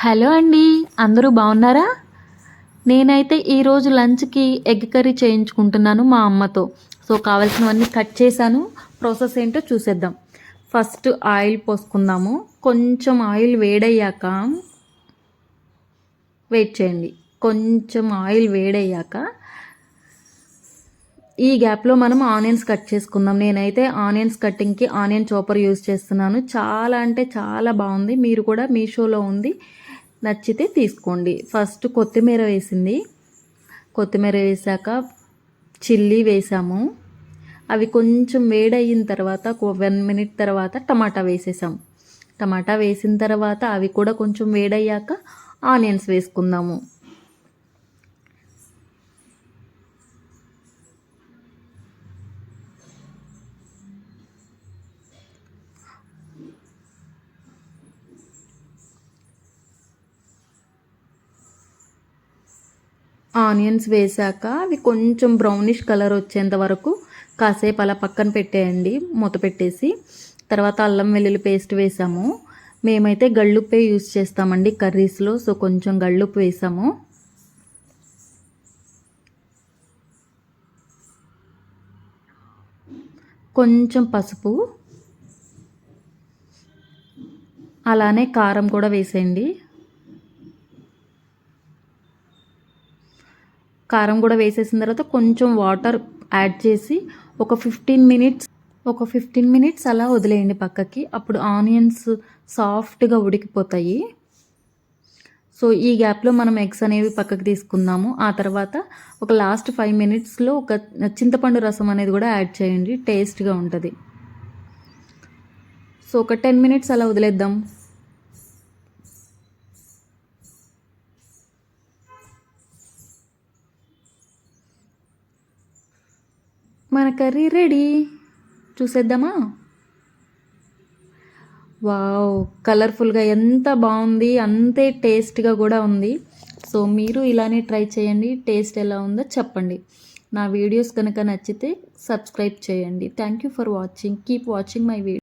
Hello అండి, అందరూ బాగున్నారా? నేనైతే ఈరోజు లంచ్కి ఎగ్ కర్రీ చేయించుకుంటున్నాను మా అమ్మతో. సో కావాల్సినవన్నీ కట్ చేశాను. ప్రాసెస్ ఏంటో చూసేద్దాం. ఫస్ట్ ఆయిల్ పోసుకుందాము. కొంచెం ఆయిల్ వేడయ్యాక వెయిట్ చేయండి. కొంచెం ఆయిల్ వేడయ్యాక ఈ గ్యాప్లో మనం ఆనియన్స్ కట్ చేసుకుందాం. నేనైతే ఆనియన్స్ కటింగ్కి ఆనియన్ చాపర్ యూజ్ చేస్తున్నాను. చాలా అంటే చాలా బాగుంది. మీరు కూడా మీషోలో ఉంది, నచ్చితే తీసుకోండి. ఫస్ట్ కొత్తిమీర వేసింది. కొత్తిమీర వేసాక చిల్లీ వేసాము. అవి కొంచెం వేడయిన తర్వాత 1 మినిట్ తర్వాత టమాటా వేసేసాం. టమాటా వేసిన తర్వాత అవి కూడా కొంచెం వేడయ్యాక ఆనియన్స్ వేసుకుందాము. ఆనియన్స్ వేసాక అవి కొంచెం బ్రౌనిష్ కలర్ వచ్చేంత వరకు కాసేపు అలా పక్కన పెట్టేయండి, మూత పెట్టేసి. తర్వాత అల్లం వెల్లుల్లి పేస్ట్ వేసాము. మేమైతే గళ్ళుప్పే యూజ్ చేస్తామండి కర్రీస్లో, సో కొంచెం గళ్ళుప్పు వేసాము. కొంచెం పసుపు, అలానే కారం కూడా వేసేయండి. కారం కూడా వేసేసిన తర్వాత కొంచెం వాటర్ యాడ్ చేసి ఒక 15 మినిట్స్ అలా వదిలేయండి పక్కకి. అప్పుడు ఆనియన్స్ సాఫ్ట్గా ఉడికిపోతాయి. సో ఈ గ్యాప్లో మనం ఎగ్స్ అనేవి పక్కకి తీసుకుందాము. ఆ తర్వాత ఒక లాస్ట్ 5 మినిట్స్లో ఒక చింతపండు రసం అనేది కూడా యాడ్ చేయండి, టేస్ట్గా ఉంటుంది. సో ఒక 10 మినిట్స్ అలా వదిలేద్దాం. మన కర్రీ రెడీ. చూసేద్దామా? వావ్, కలర్ఫుల్గా ఎంత బాగుంది, అంతే టేస్ట్గా కూడా ఉంది. సో మీరు ఇలానే ట్రై చేయండి. టేస్ట్ ఎలా ఉందో చెప్పండి. నా వీడియోస్ కనుక నచ్చితే సబ్స్క్రైబ్ చేయండి. Thank you for watching. Keep watching my video.